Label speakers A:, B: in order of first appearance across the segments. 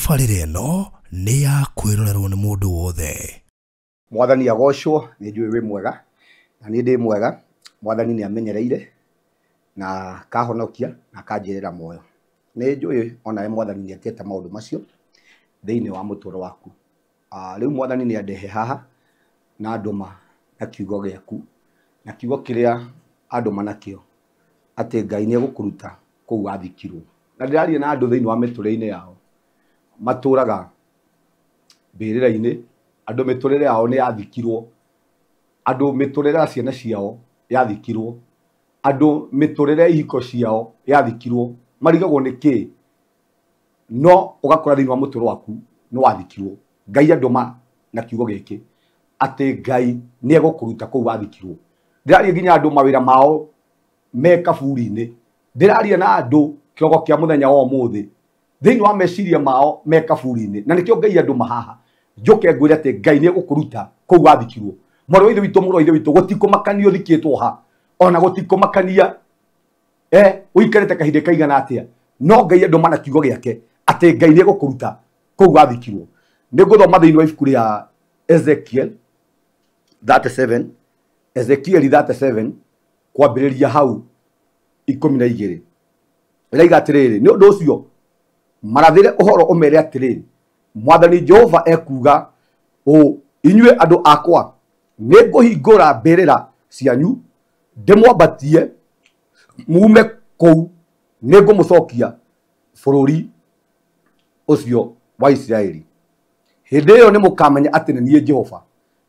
A: tabarĩra ĩno nĩ ya kwĩrorerwo nĩ mũndũ wothe.
B: Mwathani agocwo, nĩ njũĩ wĩ mwega na nĩ ndĩ mwega. Mwathani nĩ amenyereire na kahonokia na kanjĩrĩra muoyo. Nĩ njũĩ ona Mwathani nĩ ekĩte maũndũ macio thĩinĩ wa mũtũũro waku. Rĩu Mwathani nĩ andehe haha na ndũma na kiugo gĩaku, na kiugo kĩrĩa andũma nakĩo atĩ Ngai nĩ egũkũruta kũu wathikirwo. Na ndĩraria na andũ thĩinĩ wa mĩtũrĩre-inĩ yao matũraga mbĩrĩra-inĩ, andũ mĩtũrĩre yao nĩ yathikirwo, andũ mĩtũrĩre ya ciana ciao yathikirwo, andũ mĩtũrĩre ihiko ciao yathikirwo, marigagwo nĩ kĩĩ, no ũgakora thĩinĩ wa mũtũũro waku nĩ wathikirwo. Ngai andũma na kiugo gĩkĩ atĩ Ngai nĩ egũkũruta kũu wathikirwo. Ndĩraria nginya andũ mawĩra mao me kaburi-inĩ, ndĩraria na andũ kĩroko kĩa mũthenya wa ũmũthĩ thĩinĩ wa meciria mao me kaburi-inĩ, na nĩkĩo Ngai andũma haha njoke ngwĩre atĩ Ngai nĩ egũkũruta kũu wathikirwo. Mwarĩ wa ithe witũ, mũrũ wa ithe witũ, gũtikũmakania ũthikĩtwo ha, ona gũtikũmakania ũikarĩte kahinda kaigana atĩa, no Ngai andũma na kiugo gĩake atĩ Ngai nĩ egũkũruta kũu wathikirwo. Nĩ ngũthoma thĩinĩ wa ibuku rĩa Ezekiel 37, Ezekiel 37 kwambĩrĩria hau 12. Ĩraiga atĩrĩrĩ, nĩ ũndũ ũcio marathĩre ũhoro ũmere atĩrĩrĩ, Mwathani Jehova ekuga ũũ, inyuĩ andũ akwa, nĩ ngũhingũra mbĩrĩra cianyu ndĩmwambatie mume kũu, nĩ ngũmũcokia bũrũri ũcio wa Isiraeli. Hĩndĩ ĩyo nĩ mũkamenya atĩ nĩ niĩ Jehova,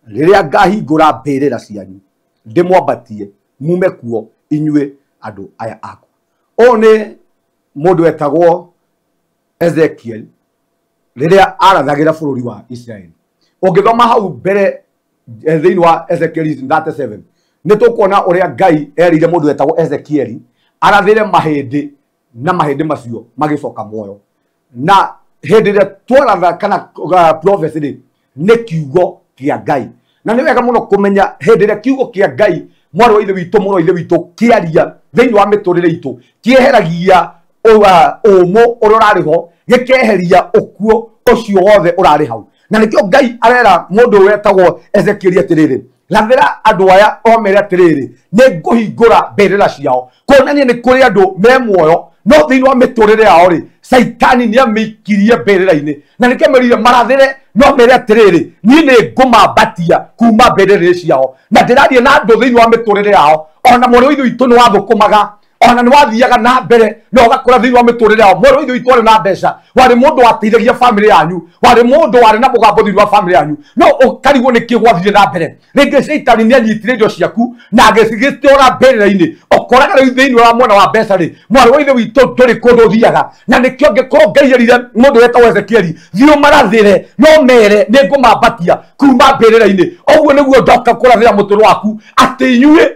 B: rĩrĩa ngahingũra mbĩrĩra cianyu ndĩmwambatie mume kuo inyuĩ andũ aya akwa. Ũũ nĩ mũndũ etagwo Ezekiel rĩrĩa arathagĩra bũrũri wa Isiraeli. Ũngĩthoma hau mbere thĩinĩ wa Ezekiel 37 nĩ tũkuona ũrĩa Ngai erire mũndũ etagwo Ezekiel arathĩre mahĩndĩ na mahĩndĩ macio magĩcoka muoyo. Na hĩndĩ ĩrĩa twaratha kana prophecy nĩ kiugo kĩa Ngai, na nĩ wega mũno kũmenya hĩndĩ ĩrĩa kiugo kĩa Ngai, mwarĩ wa ithe witũ, mũrũ wa ithe witũ, kĩaria thĩinĩ wa mĩtũrĩre itũ kĩeheragia ũmũ ũrĩa ũrarĩ ho, gĩkeheria ũkuũ ũcio wothe ũrarĩ hau. Na nĩkĩo Ngai arera mũndũ wetagwo Ezekiel atĩrĩrĩ, rathĩra andũ aya omere atĩrĩrĩ, nĩ ngũhingũra mbĩrĩra ciao. Kuonania nĩ kũrĩ andũ me muoyo no thĩinĩ wa mĩtũrĩre yao rĩ, Saitani nĩ amĩikirie mbĩrĩra-inĩ, na nĩkĩo merire marathĩre no mere atĩrĩrĩ, niĩ nĩ ngũmambatia kuma mbĩrĩra ciao. Na ndĩraria na andũ thĩinĩ wa mĩtũrĩre yao, ona mũrũ wa ithe witũ nĩ wathũkũmaga, ona nĩ wathiaga na mbere no ũgakora thĩinĩ wa mĩtũrĩre yao, mũrũ wa ithe witũ warĩ na mbeca, warĩ mũndũ wateithagia famĩlĩ yanyu, warĩ mũndũ warĩ na mũgambo thĩinĩ wa famĩlĩ yanyu, no ũkarigwo nĩ kĩĩ gwathire na mbere. Rĩngĩ Saitani nĩ anyitire indo ciaku na agĩcigĩtwara mbĩrĩra-inĩ, ũkoraga rĩu thĩinĩ wa mwena wa mbeca rĩ, mwarĩ wa ithe witũ ndũrĩ kũndũ ũthiaga. Na nĩkĩo ngĩkorwo Ngai erire mũndũ wetagwo Ezekiel, thiĩ ũmarathĩre no mere nĩ ngũmambatia kuma mbĩrĩra-inĩ. Ũguo nĩguo ndoka kũrathĩra mũtũũro waku atĩ inyuĩ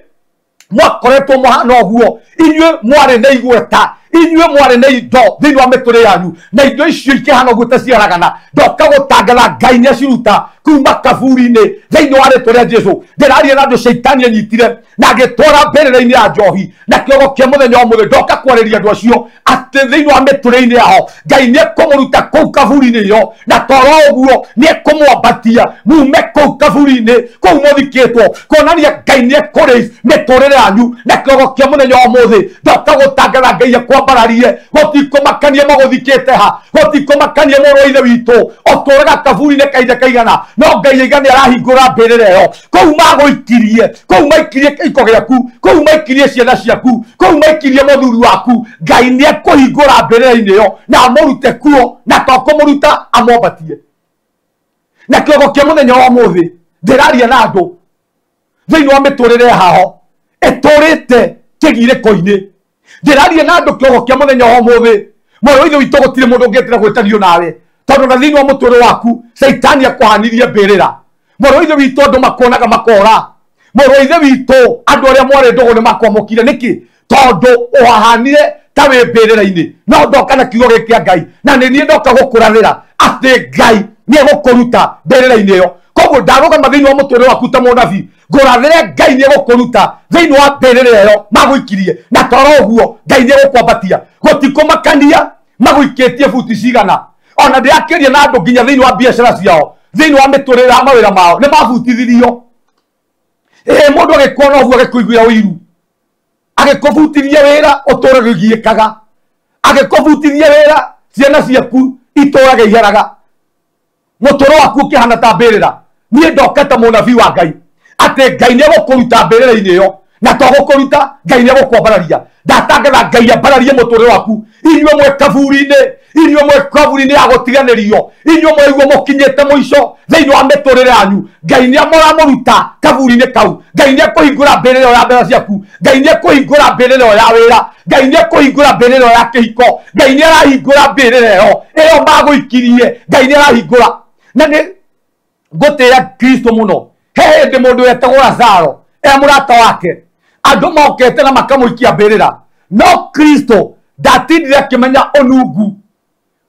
B: mwakoretwo mũhana ũguo, inyuĩ mwarĩ na igweta, inyuĩ mwarĩ na indo thĩinĩ wa mĩtũrĩre yanyu, na indo icio ikĩhana ũguo ta ciaragana. Ndoka gũtangatha Ngai nĩ aciruta kuma kaburi-inĩ thĩinĩ wa rĩĩtwa rĩa Jesũ. Ndĩraria na andũ Saitani anyitire na agĩtwara mbĩrĩra-inĩ ya njohi na kĩogo kĩa mũthenya wa mũthĩ. Ndoka kwarĩria andũ acio atĩ thĩinĩ wa mĩtũrĩre-inĩ yao Ngai nĩ ekũmũruta kũu kaburi-inĩ ĩyo, na toro ũguo nĩ ekũmwambatia mume kũu kaburi-inĩ kũu mũthikĩtwo, kuonania Ngai nĩ ekũrĩ mĩtũrĩre yanyu na kĩogo kĩa mũthenya wa mũthĩ. Ndoka gũtangatha Ngai akwambararie, gũtikũmakania magũthikĩte ha, gũtikũmakania mũrũ wa ithe witũ ũtũũraga kaburi-inĩ kahinda kaigana, no Ngai aiga nĩ arahingũra mbĩrĩra ĩyo. Kũu magũikirie, kũu maikirie kĩhiko gĩaku, kũu maikirie ciana ciaku, kũu maikirie mũthuri waku, Ngai nĩ ekũhingũra mbĩrĩra-inĩ ĩyo na amũrute kuo, na to kũmũruta amwambatie. Na kĩogo kĩa mũthenya wa mũthĩ ndĩraria na andũ thĩinĩ wa mĩtũrĩre yao ĩtũrĩte kĩgirĩko-inĩ. Ndĩraria na andũ kĩogo kĩa mũthenya wa mũthĩ, mwarĩ wa ithe witũ, gũtirĩ mũndũ ũngĩetĩra gwĩtanio nawe, tondũ na thĩinĩ wa mũtũũro waku Saitani akwahanirie mbĩrĩra. Mwarĩ wa ithe witũ, andũ makonaga makora. Mwarĩ wa ithe witũ, andũ arĩa mwarĩ ndũgũ nĩ makwamũkire. Nĩkĩ? Tondũ wahanire ta wĩ mbĩrĩra-inĩ. No ndoka na kiugo gĩkĩ kĩa Ngai, na nĩ niĩ ndoka gũkũrathĩra atĩ Ngai nĩ egũkũruta mbĩrĩra-inĩ ĩyo. Koguo ndarũgama thĩinĩ wa mũtũũrĩre waku ta mũnabii, ngũrathĩre Ngai nĩ egũkũruta thĩinĩ wa mbĩrĩra ĩyo magũikirie, na toro ũguo Ngai nĩ egũkwambatia. Gũtikũmakania magũikĩtie buti cigana, ona ndiakiria na andu nginya thiini wa biashara ciao thiini wa miturira mawira mao ni mabutithirio mundu agikona uguo agikuiguira wiru agikubutithia wira uture gigiikaga agikubutithia wira ciana ciaku iturage iheraga mutoro waku ukihana ta mbirira nie ndokete munabii wa Ngai ati Ngai ni gukuruta mbirira-ini iyo na to gukuruta Ngai ni gukwambararia ndatangatha Ngai ambararie muturire waku inyuĩ mwe kaburi-ini inyuĩ mwe kaburi-ini ya gutiganirio inyuĩ mwe iguo mukinyite muico thiini wa miturire yanyu Ngai ni amuruta kaburi-ini kau Ngai ni akuhingura mbirira iyo ya mbere ciaku Ngai ni akuhingura mbirira iyo ya wira Ngai ni akuhingura mbirira iyo ya kihiko Ngai ni arahingura mbirira iyo maguikirie Ngai ni arahingura na ni gutira Kristo muno he ndi mundu wetagwo Lazaro murata wake andu mokete na makamuikia mbirira no Kristo ndatindire akimenya unungu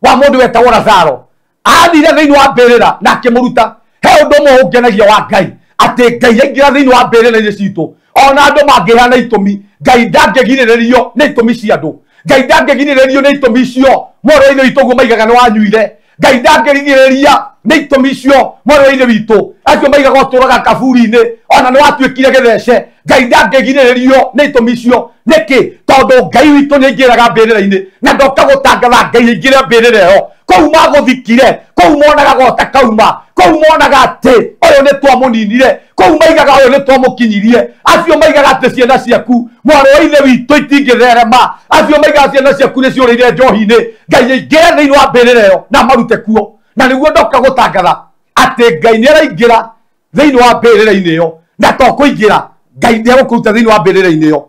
B: wa mundu wetagwo Lazaro athire thiini wa mbirira na akimuruta he undu muhungenagia wa Ngai ati Ngai aingira thiini wa mbirira-ini citu ona andu mangihana itumi Ngai ndangigiririo ni itumi cia andu Ngai ndangigiririo ni itumi icio moro-ini witu guo maigaga ni wanyuire Ngai ndangigiriria ni itumi icio moro-ini witu acio maigaga uturaga kaburi-ini ona ni watuikire githece Ngai ndangigiririo ni itumi icio niki tondu Ngai witu ni aingiraga mbirira-ini na ndoka gutangatha Ngai aingire mbirira iyo kou maguthikire kou monaga gota kauma kou monaga ati uyu ni twamuninire kou maigaga uyu ni twamukinyirie acio maigaga ati ciana ciaku mwana wa ithe witu itingitherema acio maigaga ciana ciaku ni ciurire njohi-ini Ngai aingire thiini wa mbirira iyo na marute kuo na niguo ndoka gutangatha ati Ngai ni araingira thiini wa mbirira-ini iyo na to kuingira Ngai ni agukuruta thiini wa mbirira-ini iyo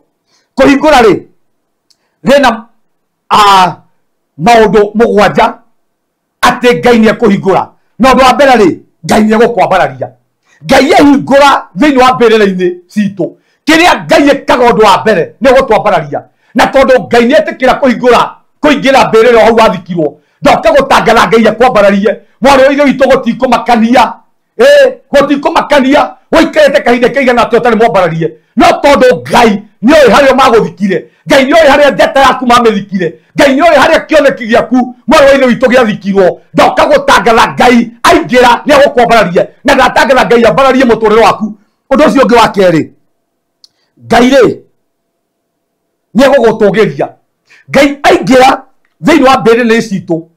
B: kuhingura ri rina maundu mugwanja ati Ngai ni akuhingura na undu wa mbere ri Ngai ni agukwambararia Ngai ehingura thiini wa mbirira-ini citu kiria Ngai ekaga undu wa mbere ni gutwambararia na tondu Ngai ni etikira kuingira mbirira hau wathikirwo ndoka gutangatha Ngai akwambararie mwana wa ithe witu gutikumakania gutikumakania wikarite kahinda kaigana atia utari mwambararie no tondu Ngai ni oi haria maguthikire Ngai ni oi haria njata yaku mamithikire Ngai ni oi haria kioneki giaku mwana wa ithe witu giathikirwo ndoka gutangatha Ngai aingira ni agukwambararie na ndatangatha Ngai ambararie muturire waku undu ucio ungi wa keri Ngai ri ni agugutugiria Ngai aingira thiini wa mbirira citu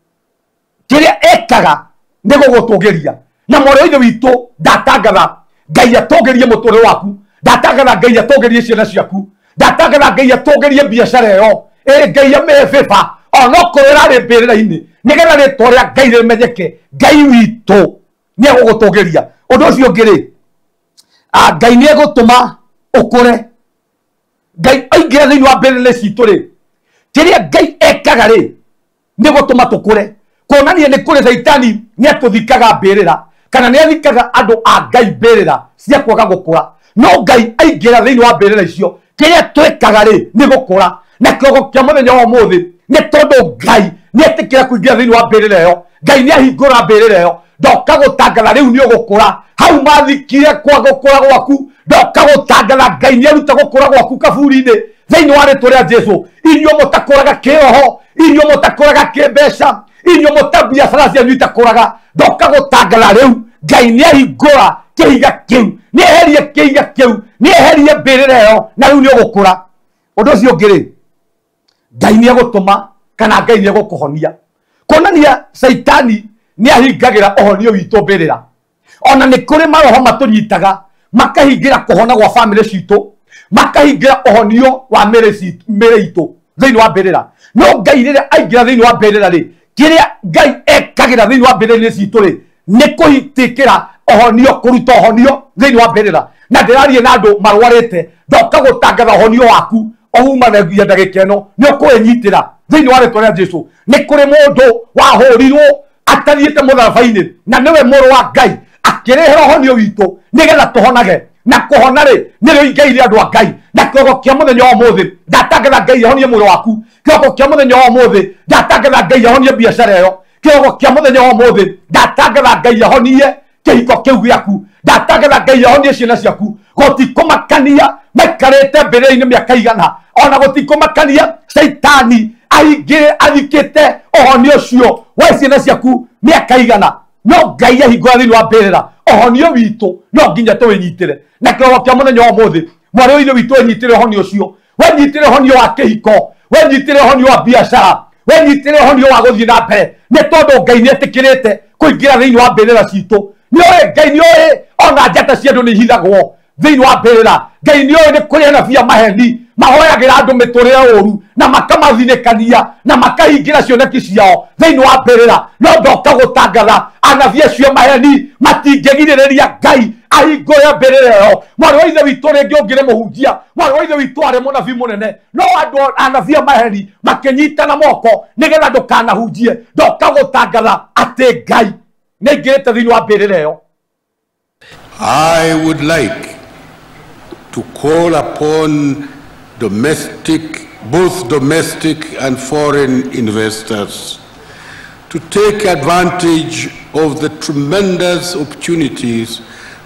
B: kiria ekaga ni gugutugiria na mwana wa ithe witu ndatangatha Ngai atugirie muturire waku ndatangatha Ngai atugirie ciana ciaku ndatangatha Ngai atugirie biashara iyo Ngai amebiba onokorwo irari mbirira-ini nigetha ritwa ria Ngai rimenyeke Ngai witu ni agugutugiria undu ucio ungi ri Ngai ni agutuma ukure Ngai aingira thiini wa mbirira citu ri kiria Ngai ekaga ri ni gutuma tukure kuonania ni kuri Saitani ni atuthikaga mbirira kana ni athikaga andu a Ngai mbirira cia kwaga gukura no Ngai aingira thiini wa mbirira icio kiria twekaga ri ni gukura na kiogo kia muthenya wa umuthi ni tondu Ngai ni etikira kuingira thiini wa mbirira iyo Ngai ni ahingura mbirira iyo ndoka gutangatha riu ni ugukura hau mathikire kwa gukura gwaku ndoka gutangatha Ngai ni aruta gukura gwaku kaburi-ini thiini wa ritwa ria Jesu inyuĩ mutakuraga kioho inyuĩ mutakuraga kimbeca inyuĩ mutabiacara cianyu itakuraga ndoka gutangatha riu Ngai ni ahingura kihiga kiu ni eherie kihiga kiu ni eherie mbirira iyo na riu ni ugukura undu ucio ungi ri Ngai ni agutuma kana Ngai ni agukuhonia kuonania Saitani ni ahingagira uhonio witu mbirira ona ni kuri maroho matunyitaga makahingira kuhona gwa family citu makahingira uhonio wa mere itu thiini wa mbirira no Ngai riria aingira thiini wa mbirira ri kiria Ngai ekagira thiini wa mbirira citu ri ni kuhitikira uhonio kuruta uhonio thiini wa mbirira na ndirarie na andu marwarite ndoka gutangatha uhonio waku oumanagia ndagika ino ni ukuenyitira thiini wa ritwa ria Jesu ni kuri mundu wahurirwo atariite mutharaba-ini na niwe muru wa Ngai akirehera uhonio witu nigetha tuhonage na kuhona ri nirio ingeire andu a Ngai na kiogo kia muthenya wa umuthi ndatangatha Ngai ahonie mwiri waku kiogo kia muthenya wa umuthi ndatangatha Ngai ahonie biashara iyo kiogo kia muthenya wa umuthi ndatangatha Ngai ahonie kihiko kiu giaku ndatangatha Ngai ahonie ciana ciaku gutikumakania maikarite mbirira-ini miaka igana ona gutikumakania Saitani aingire athikite uhonio ucio
C: we ciana ciaku miaka igana no Ngai ahingura thiini wa mbirira ohonio witu no nginya tuwinyitire na kiroko kia muthenya wa muthi mwari wa ithe witu wenyitire honio cio wenyitire honio wa kihiko wenyitire honio wa biashara wenyitire honio wa guthii na mbere ni tondu Ngai ni etikirite kuingira thiini wa mbirira citu ni oe Ngai ni oe ona njata cia andu ni ihithagwo thiini wa mbirira Ngai ni oe ni kuri anabii maheni mahoyagira andu miturire uru na makamathinekania na makahingira cioneki ciao thiini wa mbirira no ndoka gutangatha anabii acio maheni matingigiririria Ngai ahingure mbirira yo mwari wa ithe witu ringi ungire muhunjia mwari wa ithe witu ari munabii munene no andu anabii maheni makinyitana moko nigetha ndukanahunjie ndoka gutangatha ati Ngai ni ingirite thiini wa mbirira yo.
D: I would like to call upon both domestic and foreign investors to take advantage of the tremendous opportunities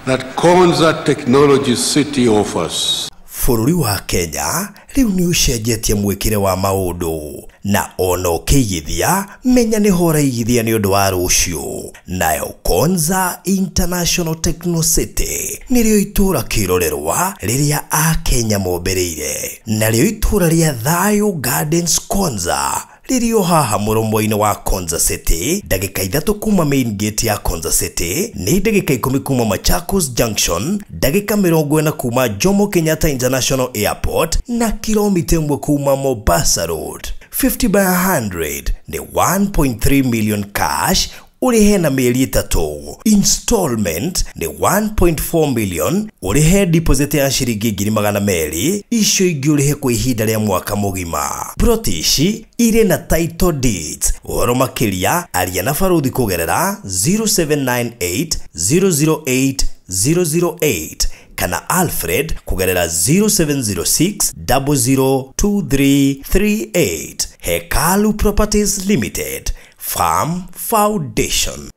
D: that Konza Technology City offers.
A: Bũrũri wa Kenya rĩu nĩ ũcenjetie mwĩkĩre wa maũndũ na ona ũkĩigithia menya nĩ hora igithia nĩ ũndũ wa rũciũ. Nayo Konza International Techno City nĩrĩo itũra kĩrorerwa rĩrĩa Akenya mombereire, narĩo itũra rĩa Thayũ Gardens Konza rĩrĩo haha mũromo-inĩ wa Konza City, ndagĩka 3 kuma main gate ya Konza City, nĩ ndagĩka 10 kuma Machakos Junction, ndagĩka 40 kuma Jomo Kenyatta International Airport na kilomita 1 kuma Mombasa Road. 50 by 100 ni 1.3 million cash urihe na mieri 3. Installment ni 1.4 million urihe deposit ya shilingi 200,000 icio ingi urihe kwa ihinda rĩa mwaka mugima. Protishi ire na title deeds uhoro makiria aria na baruthi kugerera 0798 008 008 kana Alfred kugerera 0706 002338. Hekalu Properties Limited Farm Foundation.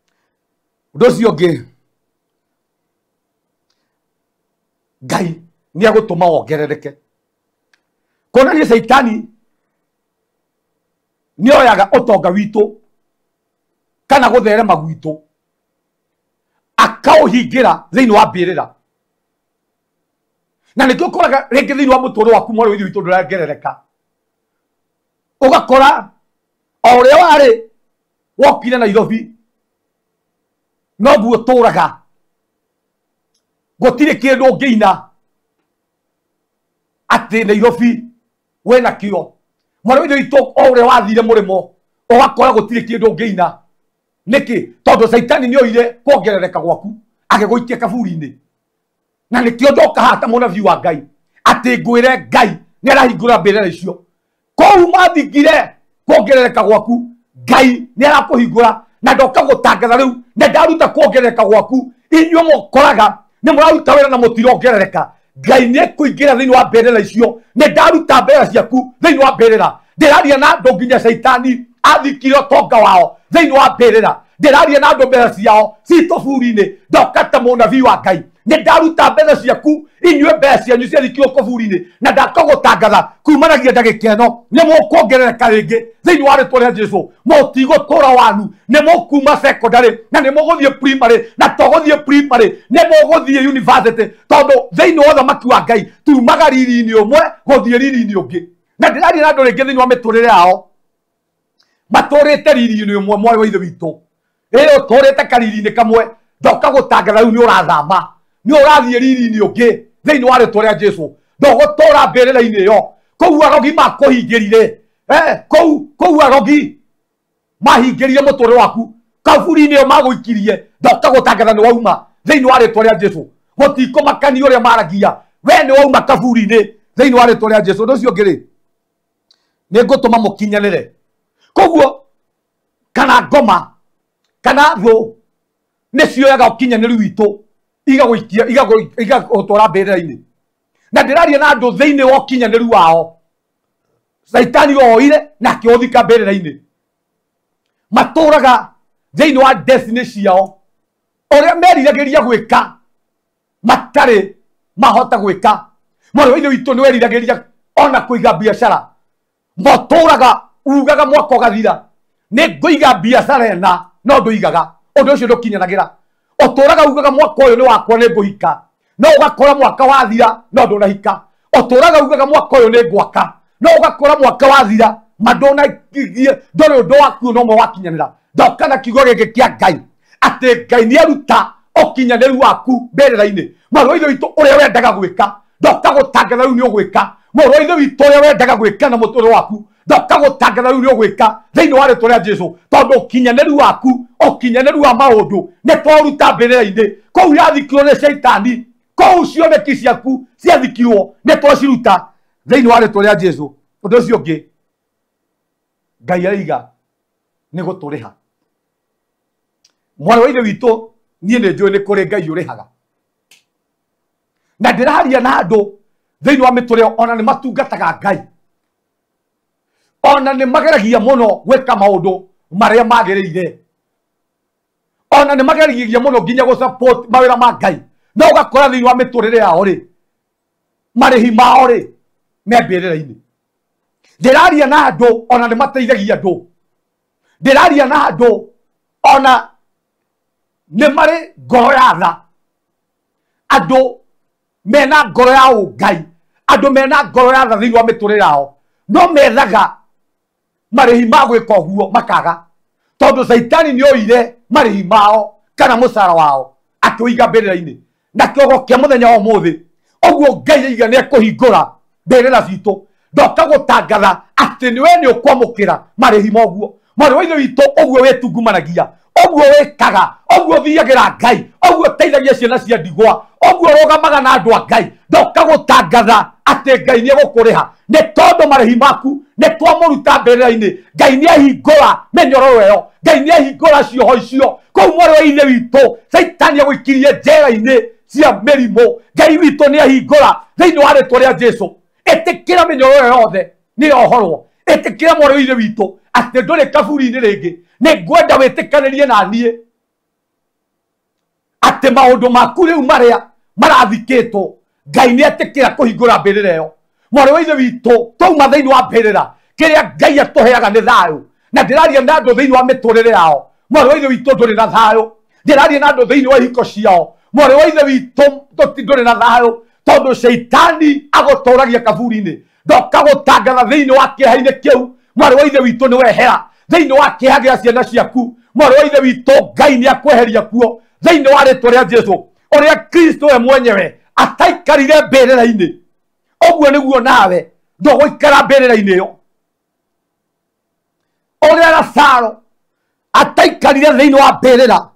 C: Udocio ngi Ngai ni agutuma wongerereke kona ni Saitani ni oyaga utonga witu kana gutherema gwitu akauhingira thiini wa mbirira na nikio koraga ringi thiini wa mutoro waku mwari wa ithe witu nduragerereka ugakora oria wari wokire Nairobi no guo turaga gutire kindu ngiina ati Nairobi wena kio mwari wa ithe witu oria wathire murimo ugakora gutire kindu ngiina niki tondu Saitani ni oire kuongerereka gwaku agiguikia kaburi-ini na nikio ndoka hata munabii wa Ngai ati ngwire Ngai ni arahingura mbirira icio kou mathingire kuongerereka gwaku Ngai ni arakuhingura na ndoka gutangatha riu na ndaruta kuongerereka gwaku inyuo mukoraga ni muraruta wira na mutirongerereka Ngai ni ekuingira thiini wa mbirira icio ni ndaruta mbirira ciaku thiini wa mbirira ndiraria na andu nginya Saitani athikire tonga wao thiini wa mbirira ndiraria na andu mbirira ciao cito buri-ini ndoka ta munabii wa Ngai ni ndaruta mbirira ciaku inyuo mbirira cianyu ciathikirwo kuburi-ini na ndakagutangatha kumanagia ndagika ino ni mukuongerereka ringi thiini wa ritwa ria Jesu mutigotura wanu ni mukuma secondary na ni muguthie primary na toguthie primary ni muguthie university tondu thiini wa thamaki wa Ngai tumaga riri-ini umwe guthie riri-ini ungi na ndiraria na andu ringi thiini wa miturire yao maturite riri-ini umwe mwari wa ithe witu ĩyo turite kariri-ini kamwe ndoka gutangatha riu ni urathama ni urathie riri-ini ungi thiini wa ritwa ria Jesu ndogutura mbirira-ini iyo kou arogi makuhingirire kou arogi mahingirire muturire waku kaburi-ini iyo maguikirie ndoka gutangatha ni wauma thiini wa ritwa ria Jesu mutikomakania uria maragia we ni wauma kaburi-ini thiini wa ritwa ria Jesu ndu cio ngiri ni ngutuma mukinyanire koguo kana ngoma kana tho ni cioyaga ukinyaniru witu igaguikia igagutwara mbirira-ini na ndiraria na andu thiini wa ukinyaniru wao Saitani oire na kiuthika mbirira-ini maturaga thiini wa destiny ciao uria meriragiria gwika matari mahota gwika mwari wa ithe witu ni weriragiria ona kuiga biashara maturaga ugaga mwaka ugathira nä ngå iga biacara ena no ndå igaga å ndå å cio ndå kinyanagä ra o tå raga ugaga mwaka å yå nä wakwa nä ngå hika no å gakora mwaka wathira no ndå na hika o tå raga ugaga mwaka å yå nä ngwaka no å gakora mwaka wathira mandå na ndå rä å ndå waku no mo wakinyanä ra ndoka na kiugo gä gä kä a Ngai atä Ngai nä aruta å kinyanä ru waku mbä rä-inä mwarä wa ithe witå å rä a wendaga gwä ka ndoka gå tangatha rä u nä å gwä ka mwarä wa ithe witå å rä a wendaga gwä ka na må tå rä waku ndoka gå tangatha rä u nä å gwä ka thä inä wa rä twa rä a Jesu tondå å kinyanä ru waku å kinyanä ru wa maå ndå nä twaruta mbä rä ra-inä kåu yathikirwo nä caitani kåu cioneki ciaku ciathikirwo nä twaciruta thä inä wa rä twa rä a Jesu å ndå å cio å ngä Ngai araiga nä gå tå rä ha mwarä wa ithe witå niä nä njå nä kå rä Ngai å rä haga na ndä raria na andå thä inä wa mä tå rä ona nä matungataga Ngai ona nä mageragia må no gwä ka maå ndå marä a magä rä ire ona nä mageragia må no nginya gå mawä ra ma Ngai no å gakora thä inä wa mä tå rä re yao rä marä hi mao rä me mbä rä ra-inä ndä raria na andå ona nä mateithagia andå ndä raria na andå ona nä marä ngoro ya tha andå mena ngoro ya å Ngai andå mena ngoro ya tha thä inä wa mä tå rä re yao no methaga marä hi ma gwä ka å guo makaga tondå caitani nä oire marä hi mao kana må cara wao akä å iga mbä rä ra-inä na kä ogo kä a må thenya wa må thä å guo Ngai aiga nä ekå hingå ra mbä rä ra citå ndoka gå tangatha atä nä we nä å kwamå kä ra marä hi moguo mwarä wa ithe witå å guo wä tungumanagia å guo wä kaga å guo thiagä ra Ngai å guo teithagia ciana cia ndigwa å guo rå na andå a Ngai ndoka gå tangatha atä Ngai nä egå kå rä ha nä tondå marä hi maku nä twamå ruta mbä rä ra-inä Ngai nä ahingå ra mä nyororo ä yo Ngai nä ahingå ra cioho icio kåu mwarä wa ithe witå caitani agå ikirie njera-inä cia mä rimå Ngai witå nä ahingå ra thä inä wa rä twa rä a Jesu ä tä kä ra mä nyororo ä yothe nä yohorwo ä tä kä ra mwarä wa ithe witå atä ndå rä kaburi-inä rä ngä nä ngwenda wä tä kanä rie naniä atä maå ndå maku rä u marä a marathikä two Ngai nä atä kä ra kå hingå ra mbä rä ra ä yo mwarä wa ithe witå twauma thä inä wa mbä rä ra kä rä a Ngai atå heaga nä thayå na ndä raria na andå thä inä wa mä tå rä re yao mwarä wa ithe witå ndå rä na thayå ndä raria na andå thä inä wa ihiko ciao mwarä wa ithe witå ndå rä na thayå tondå caitani agå tå ragia kaburi-inä ndoka gå tangatha thä inä wa kä ha-inä kä u mwarä wa ithe witå nä wehera thä inä wa kä ha gä a ciana ciaku mwarä wa ithe witå Ngai nä akweheria kuo thä inä wa rä twa rä a Jesu å rä a Kristo we mwenyewe ataikarire mbä rä ra-inä å guo nä guo nawe ndågå ikara mbä rä ra-inä ä yo å rä a Lazaro ataikarire thä inä wa mbä rä ra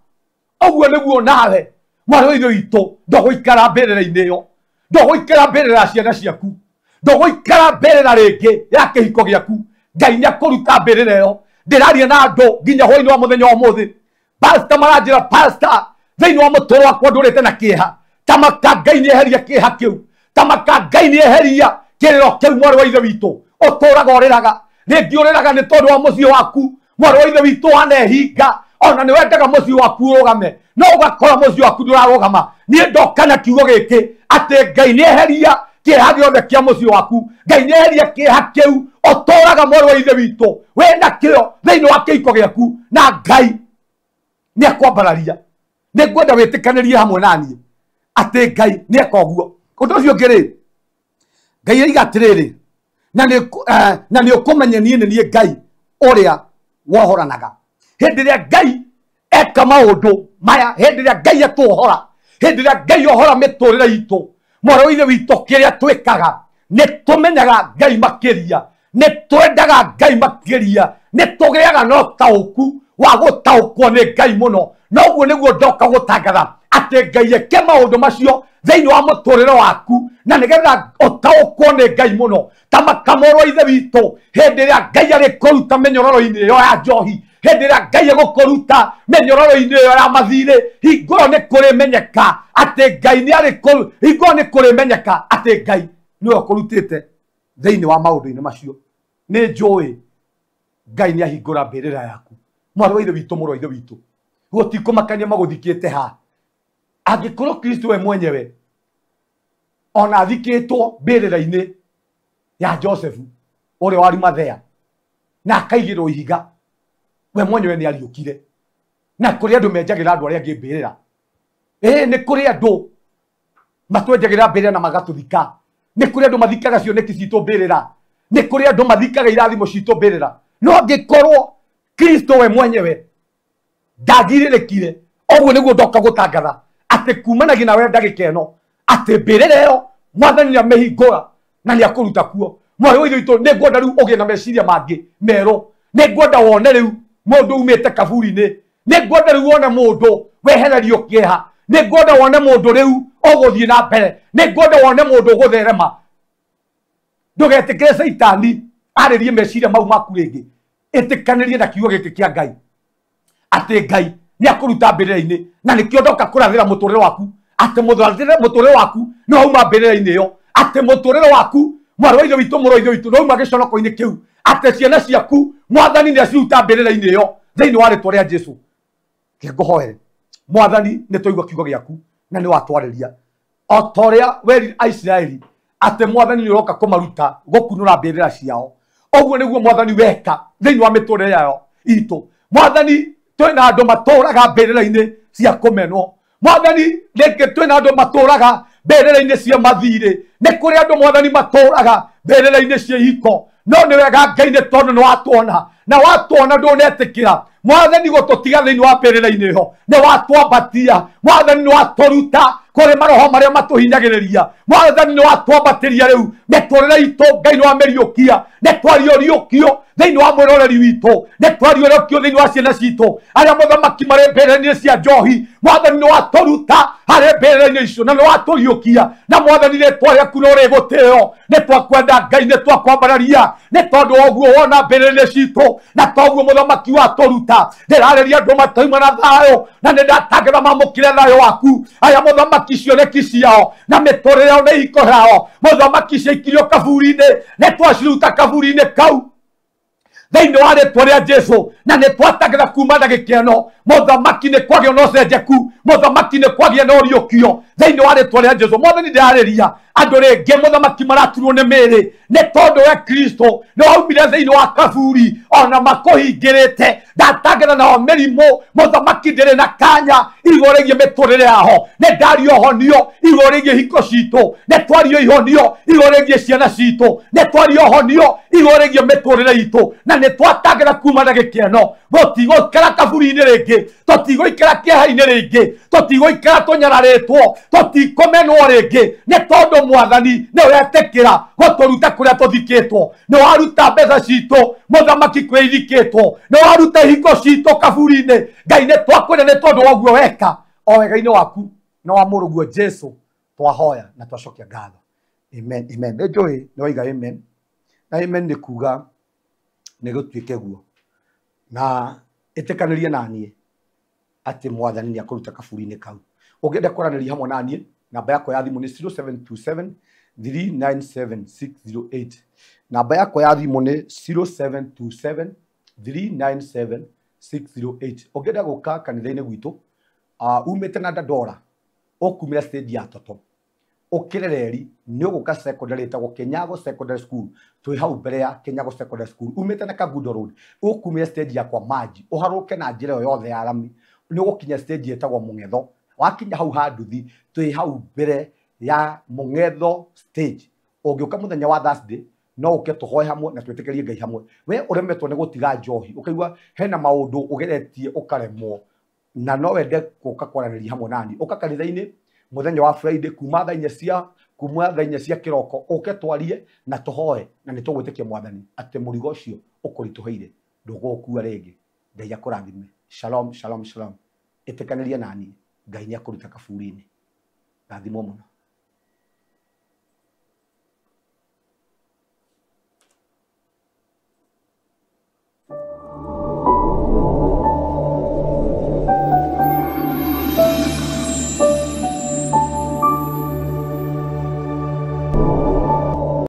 C: å guo nä guo nawe mwarä wa ithe witå ndågå ikara mbä rä ra-inä ä yo ndågå ikara mbä rä ra ciana ciaku ndågå ikara mbä rä ra rä ngä ya kä hiko gä aku Ngai nä akå ruta mbä rä ra ä yo ndä raria na andå nginya hwainä wa må thenya wa må thä pasta maranjä ra pasta thä inä wa må tå ro wakwa ndå rä te na kä ha tamaka Ngai nä eheria kä ha kä u tamaka Ngai nä eheria kä rä ro kä u mwarä wa ithe witå å tå raga å rä raga rä ngä å rä raga nä tondå wa må ciä waku mwarä wa ithe witå wanehinga ona nä wendaga må ciä waku å rå game no å gakora må ciä waku ndå rarå gama niä ndoka na kiugo gä kä atä Ngai nä eheria kä ha gä othe kä a må ciä waku Ngai nä eheria kä ha kä u å tå raga mwarä wa ithe witå wä na kä o thä inä wa kä hiko gä aku na Ngai nä akwambararia nä ngwenda wä tä kanä rie hamwe naniä atä Ngai nä eka å guo å ndå å cio å ngä rä Ngai aiga atä rä rä na nä å kå menya niä nä niä Ngai å rä a wohoranaga hä ndä ä rä a Ngai eka maå ndå maya hä ndä ä rä a Ngai atå hora hä ndä ä rä a Ngai ohora mä tå rä re itå mwarä wa ithe witå kä rä a twä kaga nä tå menyaga Ngai makä ria nä twendaga Ngai makä ria nä tå gä aga no taå ku wa gå taå kwo nä Ngai må no noguo nä guo ndoka gå tangatha atä Ngai eke maå ndå macio thä inä wa må tå rä re waku na nä getha å taå kwo nä Ngai må no tamaka mwarä wa ithe witå hä ndä ä rä a Ngai arä kå ruta mä nyororo-inä ä yo ya njohi hä ndä ä rä a Ngai egå kå ruta mä nyororo-inä ä yo ya mathirä hingå ro nä kå rä menyeka atä Ngai nä arä hingå ro nä kå rä menyeka atä Ngai nä we å kå rutä te thä inä wa maå ndå-inä macio nä njå ä Ngai nä ahingå ra mbä rä ra yaku mwarä wa ithe witå må rå wa ithe witå gå tikå makania magå thikä te ha angä korwo Kristo we mwenyewe ona thikä two mbä rä ra-inä ya Josefu å rä a wari mathea na akaigä rwo ihiga we mwenyewe ni aliukire na kuri andu menjagira andu aria ngimbirira ni kuri andu matwenjagira mbirira na magatuthika ni kuri andu mathikaga cioneki citu mbirira ni kuri andu mathikaga irathimo citu mbirira no angikorwo Kristo we mwenyewe ndagiririkire oguo niguo ndoka gutangatha ati kumanagia na we ndagika ino ati mbirira iyo mwathani ni amehingura na ni akuruta kuo mwayo ithu itu ni ngwenda riu ugie na meciria mangi mero ni ngwenda wone riu mundu umite kaburi-ini ni ngwenda riu wone mundu wehererio kieha ni ngwenda wone mundu riu uguthie na mbere ni ngwenda wone mundu gutherema ndugetikire Saitani aririe meciria mau maku ringi itikanirie na kiugo giki kia Ngai ati Ngai ni akuruta mbirira-ini na nikio ndoka kurathira muturire waku ati muturire waku no uma mbirira-ini iyo ati muturire waku mwarwa ithe witu muro ithe witu no uma giconoko-ini kiu ati ciana ciaku mwathani ni aciruta mbirira-ini iyo thiini wa ritwa ria Jesu nguhoere mwathani ni twaigua kiugo giaku na ni watwariria o toria weri Israeli ati mwathani ni uroka kumaruta gukunura mbirira ciao oguo niguo mwathani weka thiini wa miturire yao itu mwathani twina andu maturaga mbirira-ini cia kumenwo mwathani rĩngĩ twĩna andũ matũraga mbĩrĩra-inĩ cia mathirĩ nĩ kũrĩ andũ mwathani matũraga mbĩrĩra-inĩ cia ihiko no nĩ wega Ngai nĩ tondũ nĩ watuona na watuona ndũnetĩkĩra mwathani gũtũtiga thĩinĩ wa mbĩrĩra-inĩ ĩyo nĩ watwambatia mwathani nĩ watũruta kũrĩ maroho marĩa matũhinyagĩrĩria mwathani nĩ watwambatĩria rĩu mĩtũrĩre itũ Ngai nĩ wamĩriũkia nĩ twariũriũkio thĩinĩ wa mwĩroreri witũ nĩ twariũriũkio thĩinĩ wa ciana citũ arĩa mũthamaki marĩ mbĩrĩra-inĩ cia njohi mwathani nĩ watũruta harĩ mbĩrĩra-inĩ icio na nĩ watũriũkia na mwathani rĩtwa rĩaku no rĩgũtĩo nĩ twakwenda Ngai nĩ twakwambararia nĩ tondũ woguo wona mbĩrĩra-inĩ citũ na toguo mũthamaki watũruta ndĩrarĩria andũ matoima na thayũ na nĩ ndatangatha mamũkĩre thayũ waku aya mũthamaki cioneki ciao na mĩtũrĩre yao na ihiko yao mũthamaki ciaikirio kaburi-inĩ nĩ twaciruta kaburi-inĩ kau thĩinĩ wa rĩtwa rĩa Jesu na nĩ twatangatha kuma ndagĩka ĩno mũthamaki nĩ kwagĩa na ũcenjeku mũthamaki nĩ kwagĩa na ũriũkio thĩinĩ wa rĩtwa rĩa Jesu mwathani ndĩrarĩria andũ rĩngĩ mũthamaki maraturwo nĩ mĩĩrĩ nĩ tondũ we Kristo nĩ waumire thĩinĩ wa kaburi ona makũhingĩrĩte ndatangatha nao mĩrimũ mũthamaki ndĩrĩ na kanya igũrũ rĩgiĩ mĩtũrĩre yao nĩ ndario honio igũrũ rĩgiĩ hiko citũ nĩ twario ihonio igũrũ rĩgiĩ ciana citũ nĩ twario honio igũrũ rĩgiĩ mĩtũrĩre itũ na nĩ twatangatha kuma ndagĩka ĩno tũtigũikara kaburi-inĩ rĩngĩ tũtigũikara kĩeha-inĩ rĩngĩ tũtigũikara tũnyararĩtwo tũtikũmenwo rĩngĩ nĩ tondũ mwathani nĩ wetĩkĩra gũtũruta kũrĩa tũthikĩtwo nĩ waruta mbeca citũ mũthamaki kũrĩa ithikĩtwo nĩ waruta ihiko citũ kaburi-inĩ Ngai nĩ twakwenda nĩ tondũ woguo weka o wega-inĩ waku na wa mũrũguo Jesu twahoya na twacokia ngatho amen amen nĩ njũĩ nĩ waiga amen na amen nĩ kuga nĩ gũtuĩke guo na ĩtĩkanĩrie naniĩ atĩ mwathani nĩ akũruta kaburi-inĩ kau ũngĩenda kwaranĩria hamwe naniĩ namba yakwa ya thimũ nĩ 0727 397 608 namba yakwa ya thimũ nĩ 0727 397 608 ũngĩenda gũka kanitha-inĩ gwitũ umĩte na Dandora ũkumĩra stage ya Toto ũkĩre reri nĩ ũgũka secondary ĩtagwo Kenyago Secondary School twĩ hau mbere ya Kenyago Secondary School umĩte na Kagundo Road ũkumĩra stage ya kwa Manji ũharũke na njĩra ĩyo yothe ya rami nĩ ũgũkinya stage ĩtagwo Mũng'etho wakinya hau ha nduthi twĩ hau mbere ya Mũng'etho stage ũngĩũka mũthenya wa Thursday no ũke tũhoe hamwe na twĩtĩkĩrie Ngai hamwe we ũremetwo nĩ gũtiga njohi ũkaigua hena maũndũ ũgeretie ũkaremwo na no wende gũka kwaranĩria hamwe nani ũka kanitha-inĩ mũthenya wa Friday kuma thaa inya cia kĩroko ũke twarie na tũhoe na nĩ tũgwĩtĩkia mwathani atĩ mũrigo ũcio ũkũritũhĩire ndũgũkua rĩngĩ Ngai akũrathime shalom shalom shalom ĩtĩkanĩria nani Ngai nĩ akũruta kaburi-inĩ rathimwo mũno.